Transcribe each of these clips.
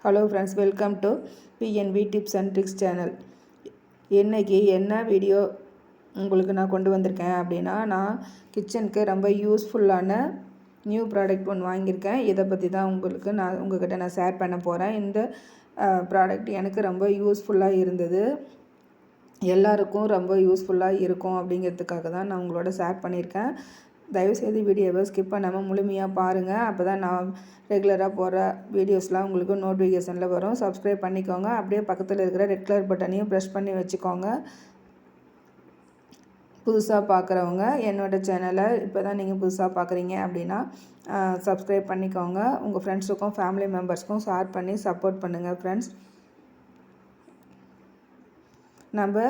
Hello friends, welcome to BNV tips and tricks channel. இன்றைக்கி என்ன video உங்களுக்கு நான் கொண்டு வந்திருக்கேன் அப்படின்னா, நான் கிச்சனுக்கு ரொம்ப யூஸ்ஃபுல்லான நியூ ப்ராடக்ட் ஒன்று வாங்கியிருக்கேன். இதை பற்றி தான் உங்கள்கிட்ட நான் ஷேர் பண்ண போகிறேன். இந்த ப்ராடக்ட் எனக்கு ரொம்ப யூஸ்ஃபுல்லாக இருந்தது. எல்லாருக்கும் ரொம்ப யூஸ்ஃபுல்லாக இருக்கும் அப்படிங்கிறதுக்காக தான் நான் உங்களோட ஷேர் பண்ணியிருக்கேன். தயவுசெய்து வீடியோவை ஸ்கிப் பண்ணாமல் முழுமையாக பாருங்கள். அப்போ தான் நான் ரெகுலராக போகிற வீடியோஸ்லாம் உங்களுக்கு நோட்டிஃபிகேஷனில் வரும். சப்ஸ்கிரைப் பண்ணிக்கோங்க. அப்படியே பக்கத்தில் இருக்கிற ரெட் கலர் பட்டனையும் ப்ரெஸ் பண்ணி வச்சுக்கோங்க. புதுசாக பார்க்குறவங்க என்னோடய சேனலை இப்போ தான் நீங்கள் புதுசாக பார்க்குறீங்க அப்படின்னா சப்ஸ்கிரைப் பண்ணிக்கோங்க. உங்கள் ஃப்ரெண்ட்ஸுக்கும் ஃபேமிலி மெம்பர்ஸ்க்கும் ஷேர் பண்ணி சப்போர்ட் பண்ணுங்கள் ஃப்ரெண்ட்ஸ். நம்ம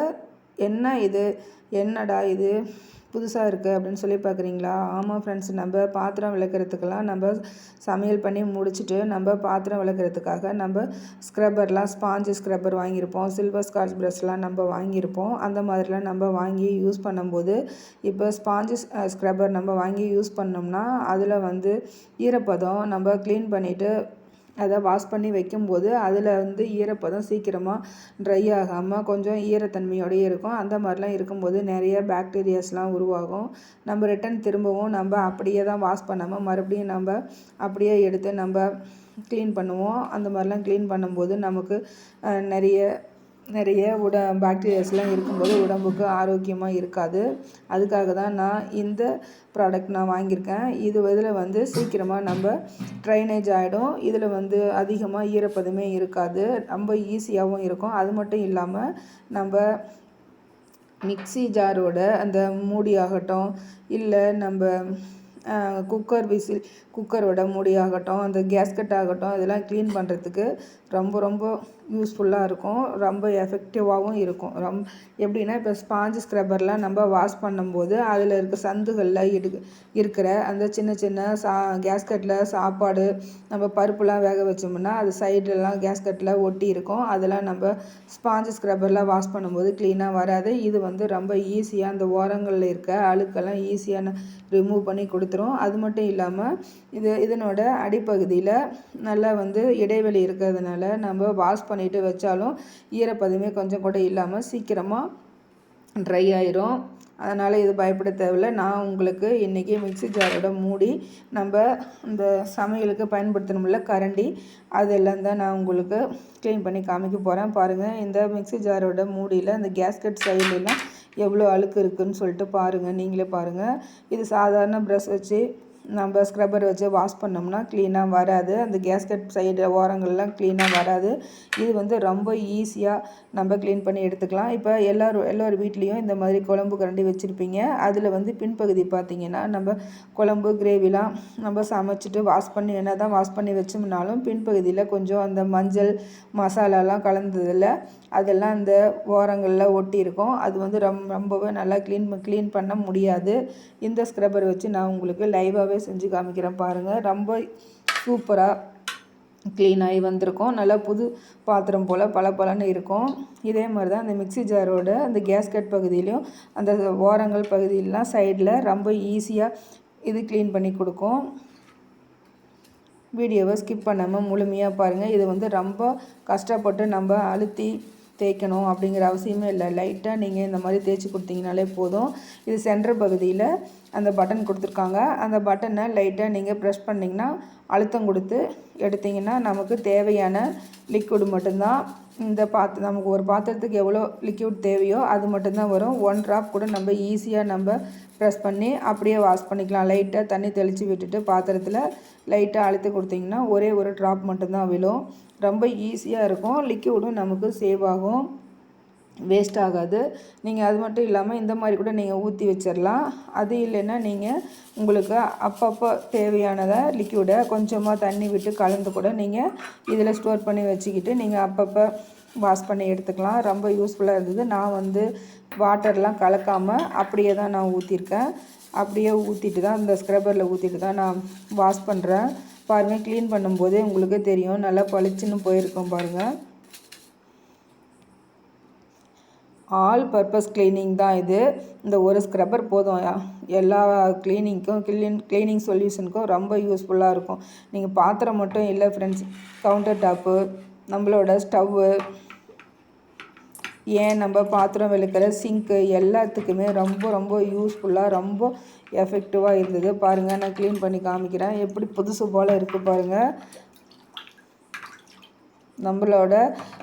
என்னடா இது புதுசாக இருக்குது அப்படின்னு சொல்லி பார்க்குறீங்களா? ஆமாம் ஃப்ரெண்ட்ஸ், நம்ம பாத்திரம் விளக்குறதுக்கெல்லாம் நம்ம சமையல் பண்ணி முடிச்சுட்டு நம்ம பாத்திரம் விளக்குறதுக்காக நம்ம ஸ்க்ரப்பர்லாம் ஸ்பாஞ்சு ஸ்க்ரப்பர் வாங்கியிருப்போம். சில்வர் ஸ்காட்ச் ப்ரஷ்லாம் நம்ம வாங்கியிருப்போம். அந்த மாதிரிலாம் நம்ம வாங்கி யூஸ் பண்ணும்போது இப்போ ஸ்பாஞ்சு ஸ்க்ரப்பர் நம்ம வாங்கி யூஸ் பண்ணோம்னா அதில் ஈரப்பதம் நம்ம க்ளீன் பண்ணிவிட்டு அதை வாஷ் பண்ணி வைக்கும்போது அதில் ஈரப்பதம் சீக்கிரமாக ட்ரை ஆகாமல் கொஞ்சம் ஈரத்தன்மையோடயே இருக்கும். அந்த மாதிரிலாம் இருக்கும்போது நிறைய பாக்டீரியாஸ்லாம் உருவாகும். நம்ம ரிட்டன் திரும்பவும் நம்ம அப்படியே தான் வாஷ் பண்ணாமல் மறுபடியும் நம்ம அப்படியே எடுத்து நம்ம க்ளீன் பண்ணுவோம். அந்த மாதிரிலாம் க்ளீன் பண்ணும்போது நமக்கு நிறைய பாக்டீரியாஸ்லாம் இருக்கும்போது உடம்புக்கு ஆரோக்கியமாக இருக்காது. அதுக்காக தான் நான் இந்த ப்ராடக்ட் நான் வாங்கியிருக்கேன். இதில் சீக்கிரமாக நம்ம ட்ரைனேஜ் ஆகிடும். இதில் அதிகமாக ஈரப்பதமே இருக்காது. ரொம்ப ஈஸியாகவும் இருக்கும். அது மட்டும் இல்லாமல் நம்ம மிக்ஸி ஜாரோட அந்த மூடி ஆகட்டும், இல்லை நம்ம குக்கரோட மூடி ஆகட்டும், அந்த கேஸ்கட் ஆகட்டும், இதெல்லாம் க்ளீன் பண்ணுறதுக்கு ரொம்ப யூஸ்ஃபுல்லாக இருக்கும். ரொம்ப எஃபெக்டிவாகவும் இருக்கும். எப்படின்னா, இப்போ ஸ்பாஞ்சு ஸ்க்ரப்பர்லாம் நம்ம வாஷ் பண்ணும்போது அதில் இருக்க சந்துகளில் இருக்கிற அந்த சின்ன கேஸ்கட்டில் சாப்பாடு நம்ம பருப்புலாம் வேக வச்சோம்னா அது சைடுலலாம் கேஸ்கட்டில் ஒட்டி இருக்கும். அதெல்லாம் நம்ம ஸ்பாஞ்சு ஸ்க்ரப்பர்லாம் வாஷ் பண்ணும்போது க்ளீனாக வராது. இது ரொம்ப ஈஸியாக அந்த ஓரங்களில் இருக்க அழுக்கெல்லாம் ஈஸியாக ரிமூவ் பண்ணி கொடுத்துரும். அது மட்டும் இல்லாமல் இதனோட அடிப்பகுதியில் நல்லா இடைவெளி இருக்கிறதுனால நம்ம வாஷ் பண்ணிட்டு வச்சாலும் ஈரப்பதமே கொஞ்சம் கூட இல்லாமல் சீக்கிரமாக ட்ரை ஆயிரும். அதனால் இது பயப்பட தேவையில்லை. நான் உங்களுக்கு இன்றைக்கி மிக்ஸி ஜாரோட மூடி, நம்ம இந்த சமையலுக்கு பயன்படுத்தணும்ல கரண்டி, அதெல்லாம் தான் நான் உங்களுக்கு க்ளீன் பண்ணி காமிக்க போகிறேன். பாருங்கள், இந்த மிக்ஸி ஜாரோட மூடியில் அந்த கேஸ்கட் சைடுலாம் எவ்வளோ அழுக்கு இருக்குதுன்னு சொல்லிட்டு பாருங்கள். நீங்களே பாருங்கள். இது சாதாரண ப்ரஷ் வச்சு நம்ம ஸ்க்ரப்பர் வச்சு வாஷ் பண்ணோம்னா க்ளீனாக வராது. அந்த கேஸ்கட் சைடு ஓரங்கள்லாம் க்ளீனாக வராது. இது ரொம்ப ஈஸியாக நம்ம க்ளீன் பண்ணி எடுத்துக்கலாம். இப்போ எல்லோரு வீட்லேயும் இந்த மாதிரி குழம்பு கரண்டி வச்சுருப்பீங்க. அதில் பின்பகுதி பார்த்திங்கன்னா நம்ம குழம்பு கிரேவிலாம் நம்ம சமைச்சிட்டு வாஷ் பண்ணி தான் வாஷ் பண்ணி வச்சோம்னாலும் பின்பகுதியில் கொஞ்சம் அந்த மஞ்சள் மசாலாலாம் கலந்ததில் அதெல்லாம் அந்த ஓரங்களில் ஒட்டி இருக்கும். அது ரொம்பவே நல்லா க்ளீன் பண்ண முடியாது. இந்த ஸ்க்ரப்பர் வச்சு நான் உங்களுக்கு லைவாகவே செஞ்சு காமிக்கிறேன் பாருங்கள். ரொம்ப சூப்பராக க்ளீன் ஆகி வந்திருக்கும். நல்லா புது பாத்திரம் போல் பளபளன்னு இருக்கும். இதே மாதிரி தான் அந்த மிக்ஸி ஜாரோட அந்த கேஸ்கட் பகுதியிலையும் அந்த ஓரங்கள் பகுதியிலலாம் சைடில் ரொம்ப ஈஸியாக இது க்ளீன் பண்ணி கொடுக்கும். வீடியோவை ஸ்கிப் பண்ணாமல் முழுமையாக பாருங்கள். இது ரொம்ப கஷ்டப்பட்டு நம்ம அழுத்தி தேய்க்கணும் அப்படிங்கிற அவசியமே இல்லை. லைட்டாக நீங்கள் இந்த மாதிரி தேய்ச்சி கொடுத்தீங்கனாலே போதும். இது சென்டர் பகுதியில் அந்த பட்டன் கொடுத்துருக்காங்க. அந்த பட்டனை லைட்டாக நீங்கள் ப்ரெஸ் பண்ணிங்கன்னா அழுத்தம் கொடுத்து எடுத்திங்கன்னா நமக்கு தேவையான லிக்விட் மட்டும்தான் நமக்கு ஒரு பாத்திரத்துக்கு எவ்வளோ லிக்விட் தேவையோ அது மட்டும்தான் வரும். 1 ட்ராப் கூட நம்ம ஈஸியாக நம்ம ப்ரெஸ் பண்ணி அப்படியே வாஷ் பண்ணிக்கலாம். லைட்டாக தண்ணி தெளித்து விட்டுட்டு பாத்திரத்தில் லைட்டாக அழுத்தி கொடுத்திங்கன்னா ஒரே ஒரு ட்ராப் மட்டும்தான் விழும். ரொம்ப ஈஸியாக இருக்கும். லிக்விடும் நமக்கு சேவ் ஆகும், வேஸ்ட் ஆகாது. நீங்கள் அது மட்டும் இல்லாமல் இந்த மாதிரி கூட நீங்கள் ஊற்றி வச்சிடலாம். அது இல்லைன்னா நீங்கள் உங்களுக்கு அப்பப்போ தேவையானதை லிக்விடை கொஞ்சமாக தண்ணி விட்டு கலந்து கூட நீங்கள் இதில் ஸ்டோர் பண்ணி வச்சுக்கிட்டு நீங்கள் அப்பப்போ வாஷ் பண்ணி எடுத்துக்கலாம். ரொம்ப யூஸ்ஃபுல்லாக இருந்தது. நான் வாட்டர்லாம் கலக்காமல் அப்படியே தான் நான் ஊற்றிருக்கேன். அப்படியே ஊற்றிட்டு தான் இந்த ஸ்க்ரப்பரில் ஊற்றிட்டு தான் நான் வாஷ் பண்ணுறேன். பாருங்கள், க்ளீன் பண்ணும்போதே உங்களுக்கு தெரியும் நல்லா பளிச்சுன்னு போயிருக்கோம் பாருங்கள். ஆல் பர்பஸ் க்ளீனிங் தான் இது. இந்த ஒரு ஸ்க்ரப்பர் போதும் எல்லா க்ளீனிங்க்கும் க்ளீனிங் சொல்யூஷனுக்கும் ரொம்ப யூஸ்ஃபுல்லாக இருக்கும். நீங்கள் பாத்திரம் மட்டும் இல்லை ஃப்ரெண்ட்ஸ், கவுண்டர் டாப்பு, நம்மளோட ஸ்டவ்வு, ஏன் நம்ம பாத்திரம் விளக்குற சிங்க்கு எல்லாத்துக்குமே ரொம்ப ரொம்ப யூஸ்ஃபுல்லாக ரொம்ப எஃபெக்டிவாக இருந்தது. பாருங்கள், நான் க்ளீன் பண்ணி காமிக்கிறேன். எப்படி புதுசு போல் இருக்குது பாருங்கள். நம்மளோட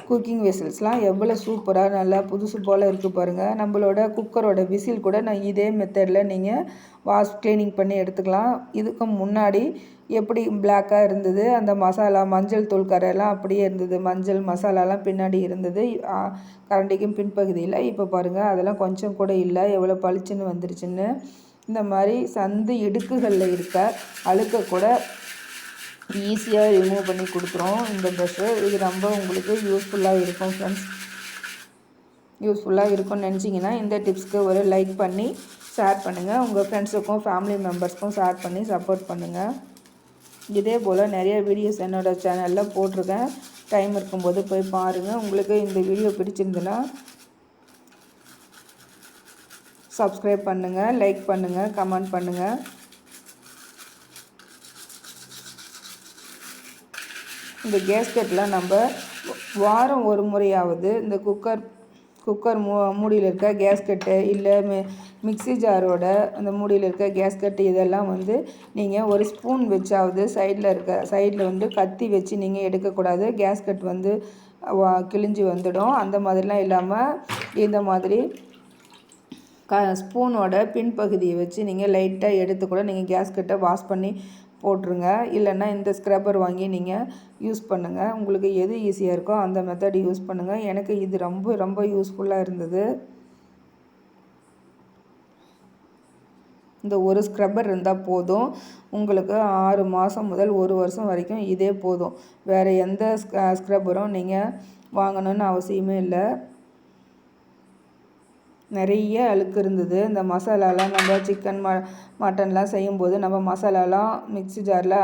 குக்கிங் வெசல்ஸ்லாம் எவ்வளோ சூப்பராக நல்லா புதுசு போல் இருக்குது பாருங்கள். நம்மளோட குக்கரோட விசில் கூட நான் இதே மெத்தடில் நீங்கள் க்ளீனிங் பண்ணி எடுத்துக்கலாம். இதுக்கு முன்னாடி எப்படி பிளாக்காக இருந்தது, அந்த மசாலா மஞ்சள் தூள் கரையெல்லாம் அப்படியே இருந்தது, மஞ்சள் மசாலாலாம் பின்னாடி இருந்தது கரண்டிக்கும் பின்பகுதியில். இப்போ பாருங்கள், அதெல்லாம் கொஞ்சம் கூட இல்லை, எவ்வளோ பளிச்சுன்னு வந்துருச்சுன்னு. இந்த மாதிரி சந்து இடுக்குகளில் இருக்க அழுக்க கூட ஈஸியாக ரிமூவ் பண்ணி கொடுத்துரும் இந்த ப்ரஷ்ஷு. இது ரொம்ப உங்களுக்கு யூஸ்ஃபுல்லாக இருக்கும் ஃப்ரெண்ட்ஸ். யூஸ்ஃபுல்லாக இருக்கும்னு நினச்சிங்கன்னா இந்த டிப்ஸ்க்கு ஒரு லைக் பண்ணி ஷேர் பண்ணுங்கள். உங்கள் ஃப்ரெண்ட்ஸுக்கும் ஃபேமிலி மெம்பர்ஸ்க்கும் ஷேர் பண்ணி சப்போர்ட் பண்ணுங்கள். இதே போல் நிறைய வீடியோஸ் என்னோடய சேனலில் போட்டிருக்கேன். டைம் இருக்கும்போது போய் பாருங்கள். உங்களுக்கு இந்த வீடியோ பிடிச்சிருந்துன்னா சப்ஸ்கிரைப் பண்ணுங்கள், லைக் பண்ணுங்கள், கமெண்ட் பண்ணுங்கள். இந்த கேஸ்கெட்டில் நம்ம வாரம் ஒரு முறையாவது இந்த குக்கர் மூடியில் இருக்க கேஸ்கெட்டு இல்லை மிக்ஸி ஜாரோட அந்த மூடியில் இருக்க கேஸ்கெட்டு இதெல்லாம் வந்து நீங்கள் ஒரு ஸ்பூன் வச்சாவது சைடில் வந்து கத்தி வச்சு நீங்கள் எடுக்கக்கூடாது. கேஸ்கெட் வந்து கிழிஞ்சி வந்துடும். அந்த மாதிரிலாம் இல்லாமல் இந்த மாதிரி ஸ்பூனோட பின்பகுதியை வச்சு நீங்கள் லைட்டாக எடுத்து கூட நீங்கள் கேஸ்கெட்டை வாஷ் பண்ணி போட்டுருங்க. இல்லைன்னா இந்த ஸ்க்ரப்பர் வாங்கி நீங்கள் யூஸ் பண்ணுங்கள். உங்களுக்கு எது ஈஸியாக இருக்கோ அந்த மெத்தட் யூஸ் பண்ணுங்கள். எனக்கு இது ரொம்ப ரொம்ப யூஸ்ஃபுல்லாக இருந்தது. இந்த ஒரு ஸ்க்ரப்பர் இருந்தால் போதும். உங்களுக்கு 6 மாதம் முதல் 1 வருஷம் வரைக்கும் இதே போதும். வேறு எந்த ஸ்க்ரப்பரும் நீங்கள் வாங்கணுன்னு அவசியமே இல்லை. நிறைய அழுக்கு இருந்தது. இந்த மசாலாலாம் நம்ம சிக்கன் மட்டன்லாம் செய்யும்போது நம்ம மசாலாலாம் மிக்ஸி ஜாரில்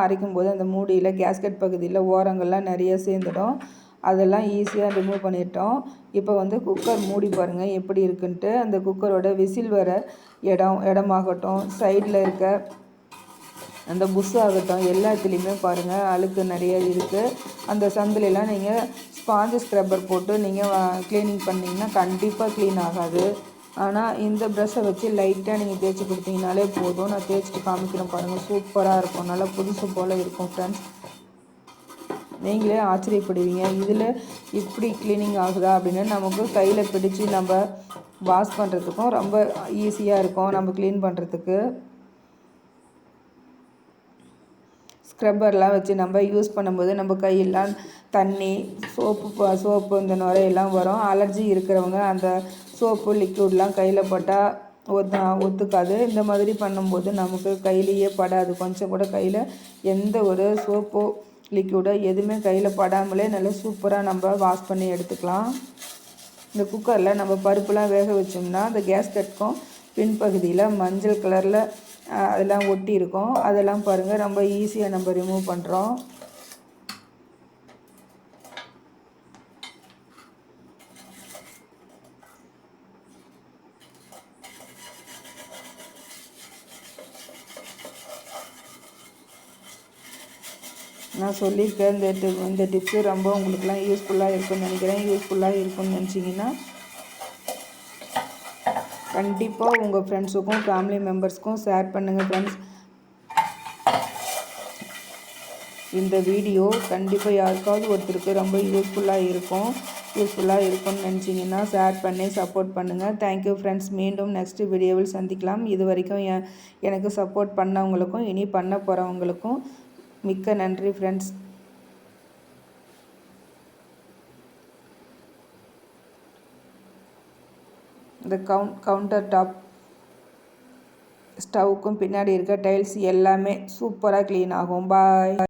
அரைக்கும்போது அந்த மூடியில் கேஸ்கெட் பகுதியில் ஓரங்கள்லாம் நிறைய சேர்ந்துடும். அதெல்லாம் ஈஸியாக ரிமூவ் பண்ணிட்டோம். இப்போ வந்து குக்கர் மூடி பாருங்கள் எப்படி இருக்குன்ட்டு. அந்த குக்கரோட விசில் வர இடமாகட்டும், சைடில் இருக்க அந்த புஷ் ஆகட்டும், எல்லாத்துலேயுமே பாருங்கள் அழுக்கு நிறைய இருக்குது. அந்த சந்திலெலாம் நீங்கள் ஸ்பாஞ்சு ஸ்க்ரப்பர் போட்டு நீங்கள் க்ளீனிங் பண்ணிங்கன்னா கண்டிப்பாக க்ளீன் ஆகாது. ஆனால் இந்த ப்ரஷ்ஷை வச்சு லைட்டாக நீங்கள் தேய்ச்சி கொடுத்தீங்கனாலே போதும். நான் தேய்ச்சிட்டு காமிக்கிறேன் பாருங்கள், சூப்பராக இருக்கும், நல்லா புதுசு போல் இருக்கும் ஃப்ரெண்ட்ஸ். நீங்களே ஆச்சரியப்படுவீங்க, இதில் இப்படி க்ளீனிங் ஆகுதா அப்படின்னு. நமக்கு கையில் பிடிச்சி நம்ம வாஷ் பண்ணுறதுக்கும் ரொம்ப ஈஸியாக இருக்கும் நம்ம க்ளீன் பண்ணுறதுக்கு. ஸ்க்ரப்பர்லாம் வச்சு நம்ம யூஸ் பண்ணும்போது நம்ம கையெல்லாம் தண்ணி சோப்பு இந்த நுரையெல்லாம் வரும். அலர்ஜி இருக்கிறவங்க அந்த சோப்பு லிக்விட்லாம் கையில் பட்டால் ஒத்துக்காது. இந்த மாதிரி பண்ணும்போது நமக்கு கையிலேயே படாது. கொஞ்சம் கூட கையில் எந்த ஒரு சோப்போ லிக்விடோ எதுவுமே கையில் படாமலே நல்லா சூப்பராக நம்ம வாஷ் பண்ணி எடுத்துக்கலாம். இந்த குக்கரில் நம்ம பருப்புலாம் வேக வச்சோம்னா அந்த கேஸ்கெட்டுக்கும் பின்பகுதியில் மஞ்சள் கலரில் அதெல்லாம் ஒட்டி இருக்கும். அதெல்லாம் பாருங்கள் ரொம்ப ஈஸியாக நம்ம ரிமூவ் பண்ணுறோம். நான் சொல்லியிருக்கேன் இந்த டிப்ஸு ரொம்ப உங்களுக்குலாம் யூஸ்ஃபுல்லாக இருக்குன்னு நினைக்கிறேன். யூஸ்ஃபுல்லாக இருக்குன்னு நினச்சிங்கன்னா கண்டிப்பாக உங்கள் ஃப்ரெண்ட்ஸுக்கும் ஃபேமிலி மெம்பர்ஸ்க்கும் ஷேர் பண்ணுங்கள் ஃப்ரெண்ட்ஸ். இந்த வீடியோ கண்டிப்பாக யாருக்காவது ஒருத்தருக்கு ரொம்ப யூஸ்ஃபுல்லாக இருக்கும்னு நினச்சிங்கன்னா ஷேர் பண்ணி சப்போர்ட் பண்ணுங்கள். Thank you friends. மீண்டும் நெக்ஸ்ட் வீடியோவில் சந்திக்கலாம். இது வரைக்கும் எனக்கு சப்போர்ட் பண்ணவங்களுக்கும் இனி பண்ண போகிறவங்களுக்கும் மிக்க நன்றி ஃப்ரெண்ட்ஸ். இந்த கவுண்டர் டாப் ஸ்டவ்வுக்கும் பின்னாடி இருக்க டைல்ஸ் எல்லாமே சூப்பராக க்ளீன் ஆகும். பாய்.